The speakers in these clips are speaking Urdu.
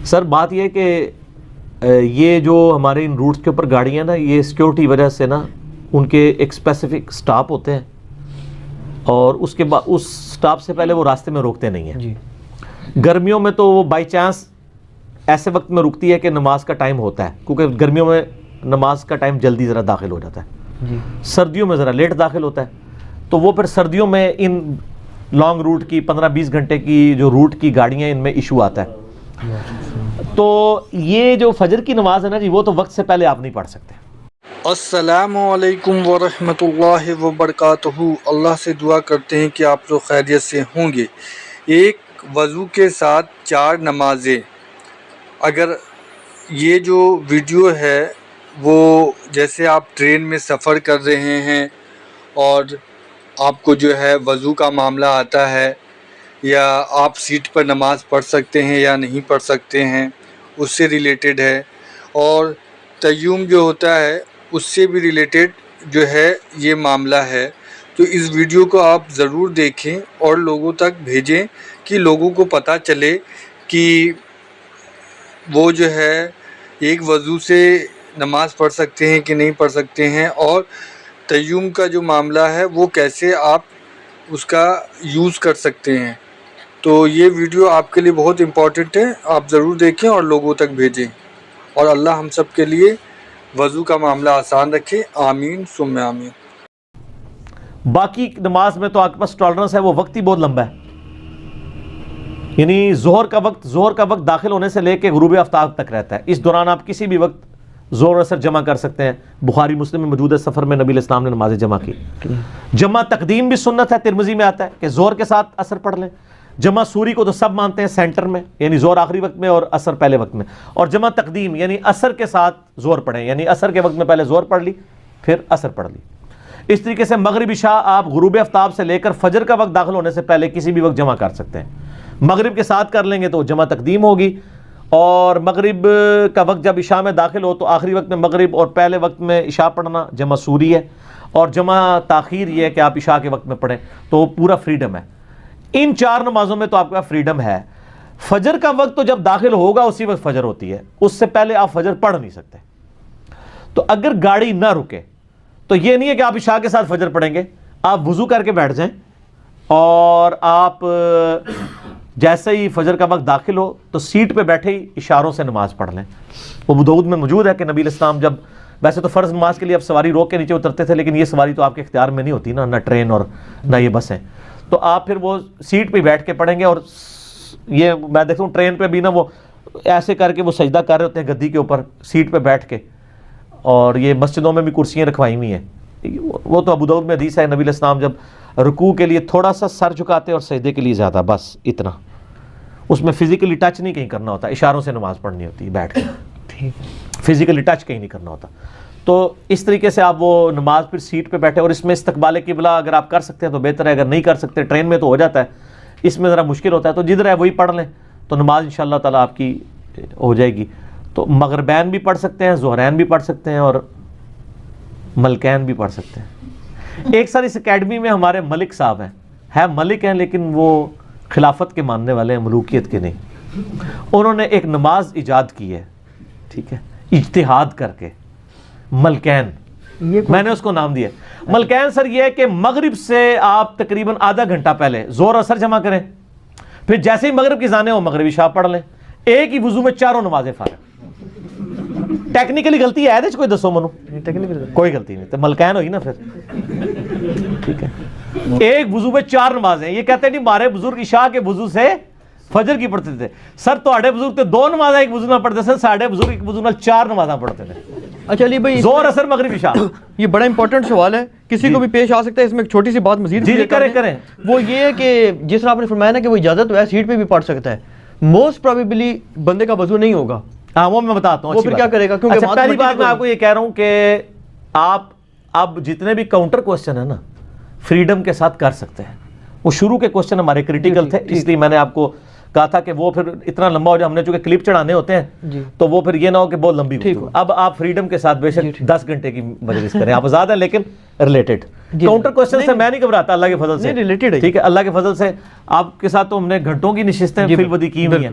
سر بات یہ ہے کہ یہ جو ہمارے ان روٹس کے اوپر گاڑیاں نا، یہ سیکیورٹی وجہ سے نا ان کے ایک اسپیسیفک سٹاپ ہوتے ہیں، اور اس کے بعد اس سٹاپ سے پہلے وہ راستے میں روکتے نہیں ہیں جی۔ گرمیوں میں تو وہ بائی چانس ایسے وقت میں رکتی ہے کہ نماز کا ٹائم ہوتا ہے، کیونکہ گرمیوں میں نماز کا ٹائم جلدی ذرا داخل ہو جاتا ہے جی۔ سردیوں میں ذرا لیٹ داخل ہوتا ہے، تو وہ پھر سردیوں میں ان لانگ روٹ کی 15-20 گھنٹے کی جو روٹ کی گاڑیاں ان میں ایشو آتا ہے۔ تو یہ جو فجر کی نماز ہے نا جی، وہ تو وقت سے پہلے آپ نہیں پڑھ سکتے۔ السلام علیکم ورحمۃ اللہ وبرکاتہ۔ اللہ سے دعا کرتے ہیں کہ آپ لوگ خیریت سے ہوں گے۔ ایک وضو کے ساتھ 4 نمازیں، اگر یہ جو ویڈیو ہے وہ جیسے آپ ٹرین میں سفر کر رہے ہیں اور آپ کو جو ہے وضو کا معاملہ آتا ہے، یا آپ سیٹ پر نماز پڑھ سکتے ہیں یا نہیں پڑھ سکتے ہیں، اس سے ریلیٹڈ ہے، اور تیمم جو ہوتا ہے اس سے بھی ریلیٹڈ جو ہے یہ معاملہ ہے۔ تو اس ویڈیو کو آپ ضرور دیکھیں اور لوگوں تک بھیجیں کہ لوگوں کو پتہ چلے کہ وہ جو ہے ایک وضو سے نماز پڑھ سکتے ہیں کہ نہیں پڑھ سکتے ہیں، اور تیمم کا جو معاملہ ہے وہ کیسے آپ اس کا یوز کر سکتے ہیں۔ تو یہ ویڈیو آپ کے لیے بہت امپورٹنٹ ہے، آپ ضرور دیکھیں اور لوگوں تک بھیجیں، اور اللہ ہم سب کے لیے وضو کا معاملہ آسان رکھے، آمین ثم آمین۔ باقی نماز میں تو آپ کے پاس ٹالرنس ہے، وہ وقت ہی بہت لمبا ہے، یعنی ظہر کا وقت داخل ہونے سے لے کے غروب آفتاب تک رہتا ہے۔ اس دوران آپ کسی بھی وقت ظہر اثر جمع کر سکتے ہیں۔ بخاری مسلم میں موجود ہے، سفر میں نبی علیہ السلام نے نماز جمع کی۔ جمع تقدیم بھی سنت ہے، ترمذی میں آتا ہے کہ ظہر کے ساتھ اثر پڑھ لیں۔ جمع سوری کو تو سب مانتے ہیں سینٹر میں، یعنی ظہر آخری وقت میں اور اثر پہلے وقت میں، اور جمع تقدیم یعنی اثر کے ساتھ ظہر پڑھیں، یعنی اثر کے وقت میں پہلے ظہر پڑھ لی پھر اثر پڑھ لی۔ اس طریقے سے مغرب عشاء آپ غروب آفتاب سے لے کر فجر کا وقت داخل ہونے سے پہلے کسی بھی وقت جمع کر سکتے ہیں۔ مغرب کے ساتھ کر لیں گے تو جمع تقدیم ہوگی، اور مغرب کا وقت جب عشاء میں داخل ہو تو آخری وقت میں مغرب اور پہلے وقت میں عشاء پڑھنا جمع سوری ہے، اور جمع تاخیر یہ ہے کہ آپ عشاء کے وقت میں پڑھیں، تو پورا فریڈم ہے۔ ان 4 نمازوں میں تو آپ کا فریڈم ہے۔ فجر کا وقت تو جب داخل ہوگا اسی وقت فجر ہوتی ہے، اس سے پہلے آپ فجر پڑھ نہیں سکتے۔ تو اگر گاڑی نہ رکے تو یہ نہیں ہے کہ آپ عشاء کے ساتھ فجر پڑھیں گے، آپ وضو کر کے بیٹھ جائیں، اور آپ جیسے ہی فجر کا وقت داخل ہو تو سیٹ پہ بیٹھے ہی اشاروں سے نماز پڑھ لیں۔ وہ ابو داؤد میں موجود ہے کہ نبی علیہ السلام جب ویسے تو فرض نماز کے لیے اب سواری روک کے نیچے اترتے تھے، لیکن یہ سواری تو آپ کے اختیار میں نہیں ہوتی نا، نہ ٹرین اور نہ یہ بسیں، تو آپ پھر وہ سیٹ پہ بیٹھ کے پڑھیں گے۔ اور یہ میں دیکھتا ہوں ٹرین پہ بھی نا وہ ایسے کر کے وہ سجدہ کر رہے ہوتے ہیں گدی کے اوپر سیٹ پہ بیٹھ کے، اور یہ مسجدوں میں بھی کرسیاں رکھوائی ہوئی ہیں۔ وہ تو ابو داؤد میں حدیث ہے، نبی علیہ السلام جب رکوع کے لیے تھوڑا سا سر جھکاتے اور سجدے کے لیے زیادہ، بس اتنا، اس میں فزیکلی ٹچ نہیں کہیں کرنا ہوتا، اشاروں سے نماز پڑھنی ہوتی ہے بیٹھ کے، فزیکلی ٹچ کہیں نہیں کرنا ہوتا۔ تو اس طریقے سے آپ وہ نماز پھر سیٹ پہ بیٹھے، اور اس میں استقبال قبلہ اگر آپ کر سکتے ہیں تو بہتر ہے، اگر نہیں کر سکتے ٹرین میں تو ہو جاتا ہے، اس میں ذرا مشکل ہوتا ہے، تو جدھر ہے وہی پڑھ لیں تو نماز انشاءاللہ تعالیٰ آپ کی ہو جائے گی۔ تو مغربین بھی پڑھ سکتے ہیں، ظہرین بھی پڑھ سکتے ہیں، اور ملکین بھی پڑھ سکتے ہیں۔ ایک سال اس اکیڈمی میں ہمارے ملک صاحب ہیں ملک ہیں، لیکن وہ خلافت کے ماننے والے ہیں، ملوکیت کے نہیں۔ انہوں نے ایک نماز ایجاد کی ہے، ٹھیک ہے، اجتہاد کر کے، ملکین، میں نے اس کو نام دیا ملکین۔ سر یہ ہے کہ مغرب سے آپ تقریباً آدھا گھنٹہ پہلے ظہر اثر جمع کریں، پھر جیسے ہی مغرب کی اذان ہو مغرب عشاء پڑھ لیں، ایک ہی وضو میں 4 نمازیں فارغ۔ ٹیکنیکلی غلطی ہے کوئی دسو منو، کوئی غلطی نہیں، تو ملکین ہوئی نا پھر، ٹھیک ہے۔ ایک وضو میں 4 نمازیں، یہ کہتے ہیں نہیں ہمارے بزرگ عشاء کے وضو سے فجر کی پڑھتے تھے۔ سر تواڈے بزرگ تے 2 نمازیں ایک وضو نہ پڑھتے سن، ساڈے بزرگ ایک وضو نال 4 نمازاں پڑھتے تھے۔ اچھا علی بھائی، ظہر اثر مغرب عشاء، یہ بڑا امپورٹنٹ سوال ہے، کسی کو بھی پیش آ سکتا ہے، اس میں ایک چھوٹی سی بات مزید جی کریں۔ وہ یہ ہے کہ جس طرح آپ نے فرمایا نا کہ وہ اجازت ہے سیٹ پہ بھی پڑھ سکتا ہے، موسٹ پروبیبلی بندے کا وضو نہیں ہوگا، ہاں وہ میں بتاتا ہوں، وہ پھر کیا کرے گا؟ کیونکہ پہلی بات میں آپ کو یہ کہہ رہا ہوں کہ آپ اب جتنے بھی کاؤنٹر کوسچن ہے نا فریڈم کے ساتھ کر سکتے ہیں۔ وہ شروع کے کوسچن ہمارے کریٹیکل تھے، اس لیے میں نے آپ کو کہا تھا کہ وہ پھر اتنا لمبا ہو جائے، ہم نے چونکہ کلپ چڑھانے ہوتے ہیں تو وہ پھر یہ نہ ہو کہ بہت لمبی ہو۔ اب آپ فریڈم کے ساتھ بے شک 10 گھنٹے کی مجلس کریں، آپ آزاد ہیں، لیکن ریلیٹڈ کاؤنٹر کوسچن سے میں نہیں گھبراتا، اللہ کے فضل سے ریلیٹڈ ہے، ٹھیک ہے، اللہ کے فضل سے آپ کے ساتھ تو ہم نے گھنٹوں کی نشستیں فی الودی کی ہوئی ہیں،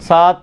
7